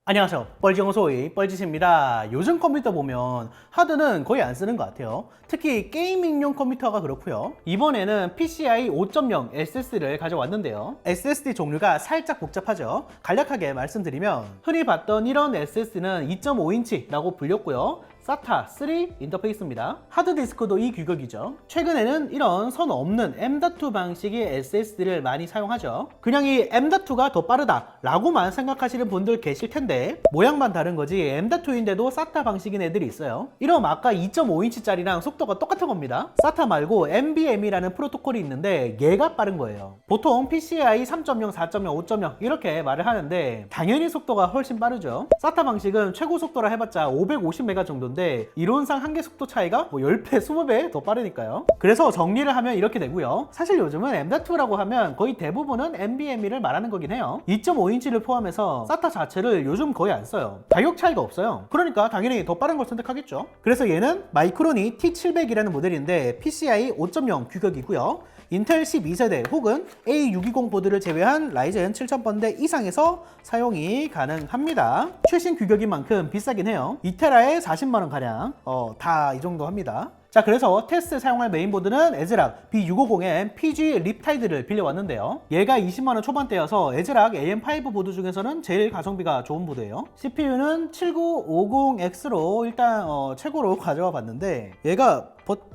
안녕하세요. 뻘지용소의 뻘짓입니다. 요즘 컴퓨터 보면 하드는 거의 안 쓰는 것 같아요. 특히 게이밍용 컴퓨터가 그렇고요. 이번에는 PCI 5.0 SSD를 가져왔는데요. SSD 종류가 살짝 복잡하죠. 간략하게 말씀드리면 흔히 봤던 이런 SSD는 2.5인치라고 불렸고요. SATA 3 인터페이스입니다. 하드디스크도 이 규격이죠. 최근에는 이런 선 없는 M.2 방식의 SSD를 많이 사용하죠. 그냥 이 M.2가 더 빠르다 라고만 생각하시는 분들 계실 텐데 모양만 다른 거지 M.2인데도 SATA 방식인 애들이 있어요. 이럼 아까 2.5인치짜리랑 속도가 똑같은 겁니다. SATA 말고 NVMe라는 프로토콜이 있는데 얘가 빠른 거예요. 보통 PCI 3.0, 4.0, 5.0 이렇게 말을 하는데 당연히 속도가 훨씬 빠르죠. SATA 방식은 최고 속도라 해봤자 550메가 정도인데 이론상 한계 속도 차이가 10배, 20배 더 빠르니까요. 그래서 정리를 하면 이렇게 되고요. 사실 요즘은 M.2라고 하면 거의 대부분은 NVMe를 말하는 거긴 해요. 2.5인치를 포함해서 SATA 자체를 요즘 거의 안 써요. 가격 차이가 없어요. 그러니까 당연히 더 빠른 걸 선택하겠죠. 그래서 얘는 마이크론이 T700이라는 모델인데 PCI 5.0 규격이고요. 인텔 12세대 혹은 A620 보드를 제외한 라이젠 7000번대 이상에서 사용이 가능합니다. 최신 규격인 만큼 비싸긴 해요. 2테라에 40만원 가량 다 이 정도 합니다. 자, 그래서 테스트에 사용할 메인보드는 에즈락 B650M PG 립타이드를 빌려왔는데요. 얘가 20만원 초반대여서 에즈락 AM5 보드 중에서는 제일 가성비가 좋은 보드예요. CPU는 7950X로 일단 최고로 가져와 봤는데 얘가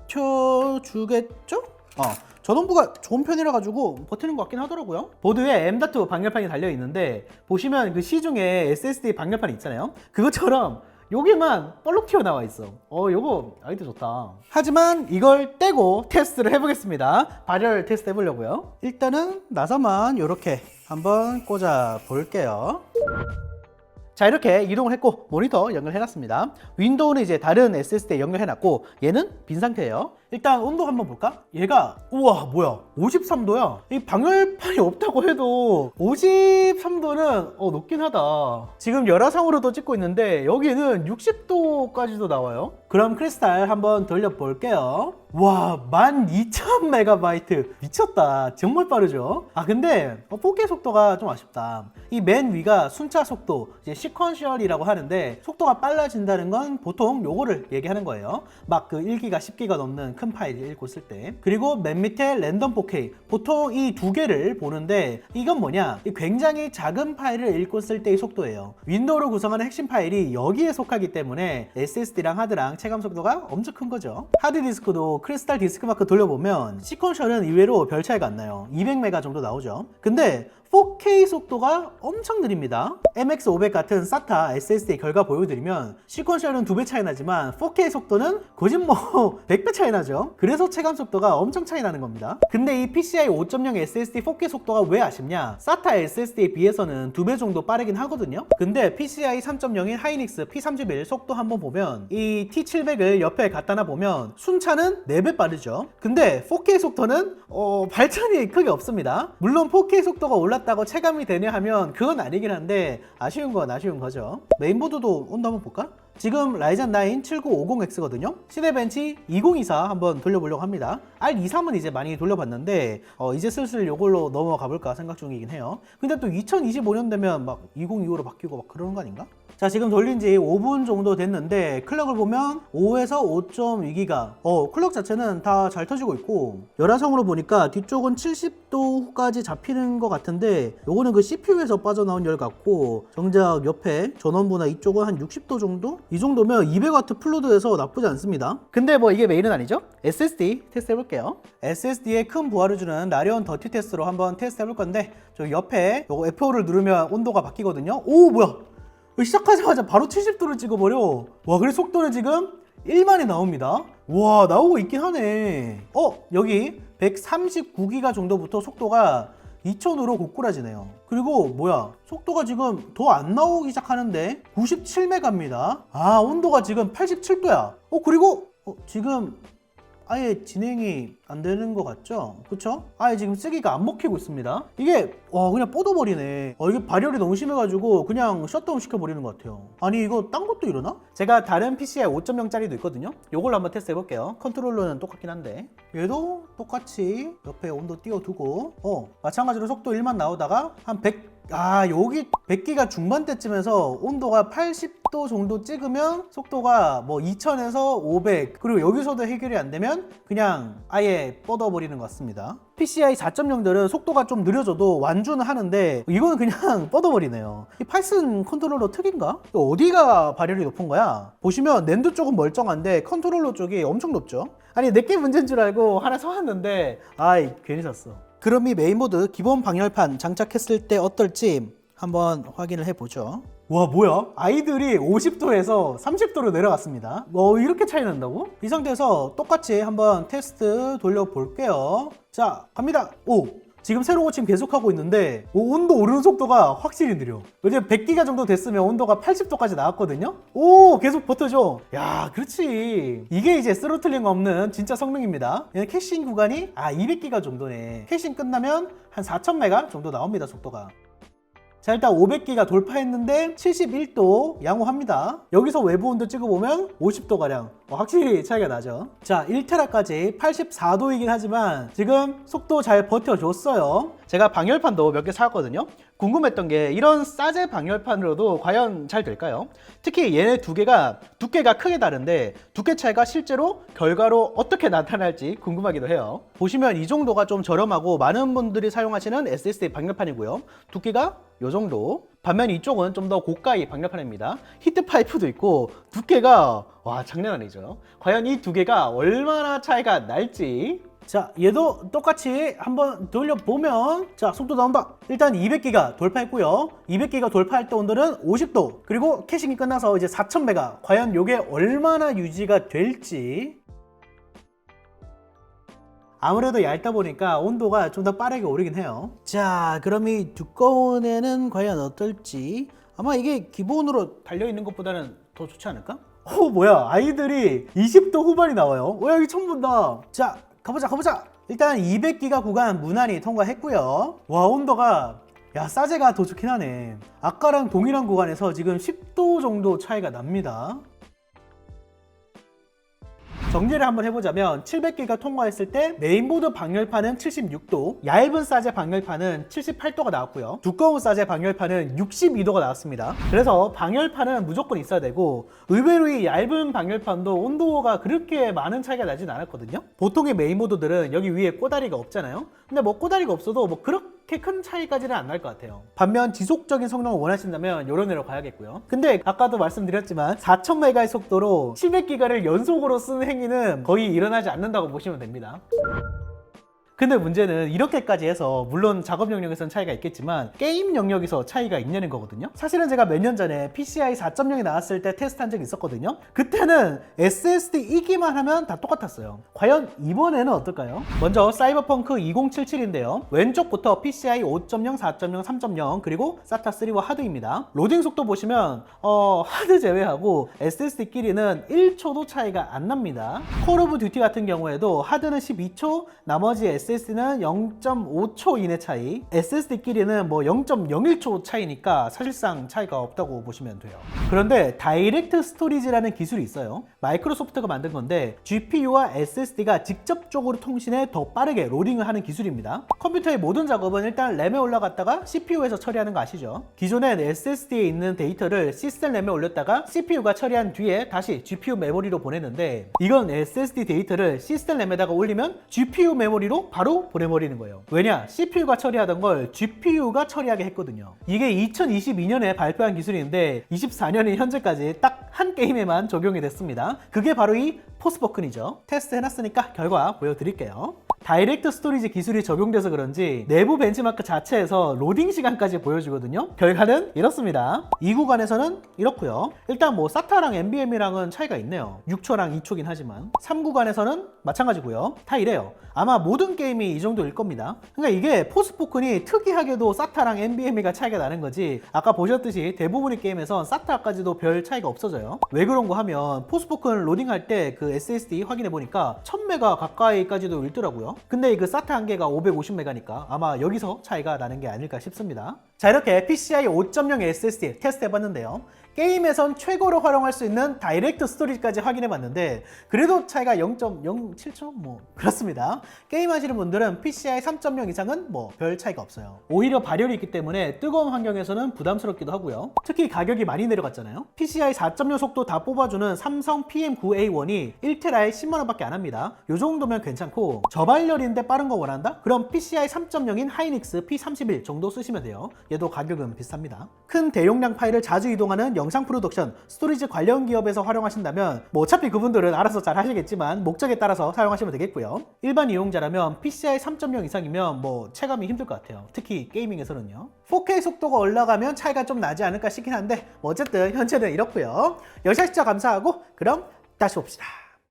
버텨주겠죠? 전원부가 좋은 편이라 가지고 버티는 것 같긴 하더라고요. 보드에 M.2 방열판이 달려있는데 보시면 그 시중에 SSD 방열판 있잖아요. 그것처럼 여기만 볼록 튀어나와 있어. 요거 아이디어 좋다. 하지만 이걸 떼고 테스트를 해보겠습니다. 발열 테스트 해보려고요. 일단은 나사만 이렇게 한번 꽂아 볼게요. 자, 이렇게 이동을 했고 모니터 연결해놨습니다. 윈도우는 이제 다른 SSD에 연결해놨고 얘는 빈 상태예요. 일단 온도 한번 볼까? 얘가 우와 뭐야 53도야. 이 방열판이 없다고 해도 53도는 높긴 하다. 지금 열화상으로도 찍고 있는데 여기는 60도까지도 나와요. 그럼 크리스탈 한번 돌려볼게요. 와 12,000MB 미쳤다. 정말 빠르죠? 근데 4K 속도가 좀 아쉽다. 이 맨 위가 순차 속도 이제 시퀀셜이라고 하는데 속도가 빨라진다는 건 보통 요거를 얘기하는 거예요. 막 그 1기가 10기가 넘는 큰 파일 읽고 쓸 때. 그리고 맨 밑에 랜덤 4K 보통 이 두 개를 보는데 이건 뭐냐, 굉장히 작은 파일을 읽고 쓸 때의 속도예요. 윈도우를 구성하는 핵심 파일이 여기에 속하기 때문에 SSD랑 하드랑 체감 속도가 엄청 큰 거죠. 하드디스크도 크리스탈 디스크마크 돌려보면 시퀀셜은 의외로 별 차이가 안 나요. 200메가 정도 나오죠. 근데 4K 속도가 엄청 느립니다. MX500 같은 SATA SSD 결과 보여드리면 시퀀셜은 2배 차이 나지만 4K 속도는 거짓 100배 차이 나죠. 그래서 체감 속도가 엄청 차이 나는 겁니다. 근데 이 PCI 5.0 SSD 4K 속도가 왜 아쉽냐? SATA SSD에 비해서는 2배 정도 빠르긴 하거든요. 근데 PCI 3.0인 하이닉스 P31 속도 한번 보면 이 T700을 옆에 갖다 놔보면 순차는 4배 빠르죠. 근데 4K 속도는 발전이 크게 없습니다. 물론 4K 속도가 올랐다고 체감이 되냐 하면 그건 아니긴 한데 아쉬운 건 아쉬운 거죠. 메인보드도 온도 한번 볼까? 지금 라이젠 9 7950X거든요. 시네벤치 2024 한번 돌려보려고 합니다. R23은 이제 많이 돌려봤는데 이제 슬슬 이걸로 넘어가 볼까 생각 중이긴 해요. 근데 또 2025년 되면 막 2025로 바뀌고 막 그러는 거 아닌가? 자, 지금 돌린 지 5분 정도 됐는데 클럭을 보면 5에서 5.2기가 클럭 자체는 다 잘 터지고 있고 열화상으로 보니까 뒤쪽은 70도까지 잡히는 것 같은데 요거는 그 CPU에서 빠져나온 열 같고 정작 옆에 전원부나 이쪽은 한 60도 정도? 이 정도면 200W 플루드에서 나쁘지 않습니다. 근데 뭐 이게 메인은 아니죠? SSD 테스트 해볼게요. SSD에 큰 부하를 주는 라리온 더티 테스트로 한번 테스트 해볼 건데 저 옆에 요거 F5를 누르면 온도가 바뀌거든요. 오 뭐야, 시작하자마자 바로 70도를 찍어버려. 와, 그래 속도는 지금 1만이 나옵니다. 와, 나오고 있긴 하네. 여기 139기가 정도부터 속도가 2000으로 고꾸라지네요. 그리고 뭐야, 속도가 지금 더 안 나오기 시작하는데 97메가입니다. 온도가 지금 87도야. 그리고 지금 아예 진행이 안 되는 것 같죠? 그쵸? 아예 지금 쓰기가 안 먹히고 있습니다. 이게 그냥 뻗어버리네. 이게 발열이 너무 심해가지고 그냥 셧다운 시켜버리는 것 같아요. 아니 이거 딴 것도 이러나? 제가 다른 PCI 5.0짜리도 있거든요. 요걸로 한번 테스트 해볼게요. 컨트롤러는 똑같긴 한데 얘도 똑같이 옆에 온도 띄워두고 마찬가지로 속도 1만 나오다가 한 100 여기 100기가 중반대쯤에서 온도가 80도 정도 찍으면 속도가 뭐 2000에서 500, 그리고 여기서도 해결이 안 되면 그냥 아예 뻗어버리는 것 같습니다. PCI 4.0들은 속도가 좀 느려져도 완주는 하는데 이거는 그냥 뻗어버리네요. 이 파이슨 컨트롤러 특인가? 어디가 발열이 높은 거야? 보시면 낸드 쪽은 멀쩡한데 컨트롤러 쪽이 엄청 높죠? 아니 내게 문제인 줄 알고 하나 사왔는데 아이 괜히 샀어. 그럼 이 메인보드 기본 방열판 장착했을 때 어떨지 한번 확인을 해보죠. 와 뭐야? 아이들이 50도에서 30도로 내려갔습니다. 이렇게 차이 난다고? 이 상태에서 똑같이 한번 테스트 돌려볼게요. 자 갑니다. 지금 새로 고침 계속하고 있는데 온도 오르는 속도가 확실히 느려. 이제 100기가 정도 됐으면 온도가 80도까지 나왔거든요. 계속 버텨줘. 야 그렇지, 이게 이제 스로틀링 없는 진짜 성능입니다. 캐싱 구간이 200기가 정도네. 캐싱 끝나면 한 4000메가 정도 나옵니다, 속도가. 자 일단 500기가 돌파했는데 71도 양호합니다. 여기서 외부 온도 찍어보면 50도가량 확실히 차이가 나죠. 자 1테라까지 84도이긴 하지만 지금 속도 잘 버텨줬어요. 제가 방열판도 몇 개 사왔거든요. 궁금했던 게 이런 싸제 방열판으로도 과연 잘 될까요? 특히 얘네 두 개가 두께가 크게 다른데 두께 차이가 실제로 결과로 어떻게 나타날지 궁금하기도 해요. 보시면 이 정도가 좀 저렴하고 많은 분들이 사용하시는 SSD 방열판이고요. 두께가 이 정도. 반면 이쪽은 좀 더 고가의 방열판입니다. 히트 파이프도 있고 두께가 장난 아니죠. 과연 이 두 개가 얼마나 차이가 날지. 자 얘도 똑같이 한번 돌려보면 자 속도 나온다. 일단 200기가 돌파했고요. 200기가 돌파할 때 온도는 50도, 그리고 캐싱이 끝나서 이제 4000메가. 과연 이게 얼마나 유지가 될지. 아무래도 얇다 보니까 온도가 좀 더 빠르게 오르긴 해요. 자 그럼 이 두꺼운 애는 과연 어떨지. 아마 이게 기본으로 달려있는 것보다는 더 좋지 않을까? 뭐야, 아이들이 20도 후반이 나와요. 여기 처음 본다. 자 가보자. 일단 200기가 구간 무난히 통과했고요. 와 온도가 싸제가 더 좋긴 하네. 아까랑 동일한 구간에서 지금 10도 정도 차이가 납니다. 정리를 한번 해보자면 700기가 통과했을 때 메인보드 방열판은 76도, 얇은 사제 방열판은 78도가 나왔고요. 두꺼운 사제 방열판은 62도가 나왔습니다. 그래서 방열판은 무조건 있어야 되고, 의외로 이 얇은 방열판도 온도가 그렇게 많은 차이가 나진 않았거든요. 보통의 메인보드들은 여기 위에 꼬다리가 없잖아요. 근데 뭐 꼬다리가 없어도 뭐 그렇게 큰 차이까지는 안 날 것 같아요. 반면 지속적인 성능을 원하신다면 이런 애로 가야겠고요. 근데 아까도 말씀드렸지만 4000메가의 속도로 700기가를 연속으로 쓰는 행위는 거의 일어나지 않는다고 보시면 됩니다. 근데 문제는 이렇게까지 해서 물론 작업 영역에서는 차이가 있겠지만 게임 영역에서 차이가 있냐는 거거든요. 사실은 제가 몇 년 전에 PCI 4.0이 나왔을 때 테스트한 적이 있었거든요. 그때는 SSD이기만 하면 다 똑같았어요. 과연 이번에는 어떨까요? 먼저 사이버펑크 2077인데요. 왼쪽부터 PCI 5.0, 4.0, 3.0 그리고 SATA3와 하드입니다. 로딩 속도 보시면 하드 제외하고 SSD끼리는 1초도 차이가 안 납니다. 콜 오브 듀티 같은 경우에도 하드는 12초, 나머지 SSD는 0.5초 이내 차이, SSD끼리는 뭐 0.01초 차이니까 사실상 차이가 없다고 보시면 돼요. 그런데 다이렉트 스토리지라는 기술이 있어요. 마이크로소프트가 만든 건데 GPU와 SSD가 직접적으로 통신해 더 빠르게 로딩을 하는 기술입니다. 컴퓨터의 모든 작업은 일단 램에 올라갔다가 CPU에서 처리하는 거 아시죠? 기존엔 SSD에 있는 데이터를 시스템 램에 올렸다가 CPU가 처리한 뒤에 다시 GPU 메모리로 보내는데, 이건 SSD 데이터를 시스템 램에다가 올리면 GPU 메모리로 바로 보내버리는 거예요. 왜냐? CPU가 처리하던 걸 GPU가 처리하게 했거든요. 이게 2022년에 발표한 기술인데 24년인 현재까지 딱 한 게임에만 적용이 됐습니다. 그게 바로 이 포스포큰이죠. 테스트 해놨으니까 결과 보여드릴게요. 다이렉트 스토리지 기술이 적용돼서 그런지 내부 벤치마크 자체에서 로딩 시간까지 보여주거든요. 결과는 이렇습니다. 이 구간에서는 이렇고요. 일단 뭐 SATA랑 NVMe랑은 차이가 있네요. 6초랑 2초긴 하지만 3구간에서는 마찬가지고요. 다 이래요. 아마 모든 게임이 이 정도일 겁니다. 그러니까 이게 포스포큰이 특이하게도 SATA랑 NVMe가 차이가 나는 거지, 아까 보셨듯이 대부분의 게임에선 SATA까지도 별 차이가 없어져요. 왜 그런 거 하면 포스포큰 로딩할 때 그 SSD 확인해 보니까 1000메가 가까이까지도 읽더라고요. 근데 그 SATA 한계가 550메가니까 아마 여기서 차이가 나는 게 아닐까 싶습니다. 자, 이렇게 PCI 5.0 SSD 테스트 해봤는데요. 게임에선 최고로 활용할 수 있는 다이렉트 스토리지까지 확인해봤는데 그래도 차이가 0.07초? 뭐 그렇습니다. 게임 하시는 분들은 PCI 3.0 이상은 뭐 별 차이가 없어요. 오히려 발열이 있기 때문에 뜨거운 환경에서는 부담스럽기도 하고요. 특히 가격이 많이 내려갔잖아요. PCI 4.0 속도 다 뽑아주는 삼성 PM9A1이 1테라에 10만원 밖에 안 합니다. 요 정도면 괜찮고 저발열인데 빠른 거 원한다? 그럼 PCI 3.0인 하이닉스 P31 정도 쓰시면 돼요. 얘도 가격은 비쌉니다. 큰 대용량 파일을 자주 이동하는 영상 프로덕션, 스토리지 관련 기업에서 활용하신다면 뭐 어차피 그분들은 알아서 잘 하시겠지만 목적에 따라서 사용하시면 되겠고요. 일반 이용자라면 PCI 3.0 이상이면 뭐 체감이 힘들 것 같아요. 특히 게이밍에서는요. 4K 속도가 올라가면 차이가 좀 나지 않을까 싶긴 한데 뭐 어쨌든 현재는 이렇고요. 여시하시죠. 감사하고 그럼 다시 봅시다.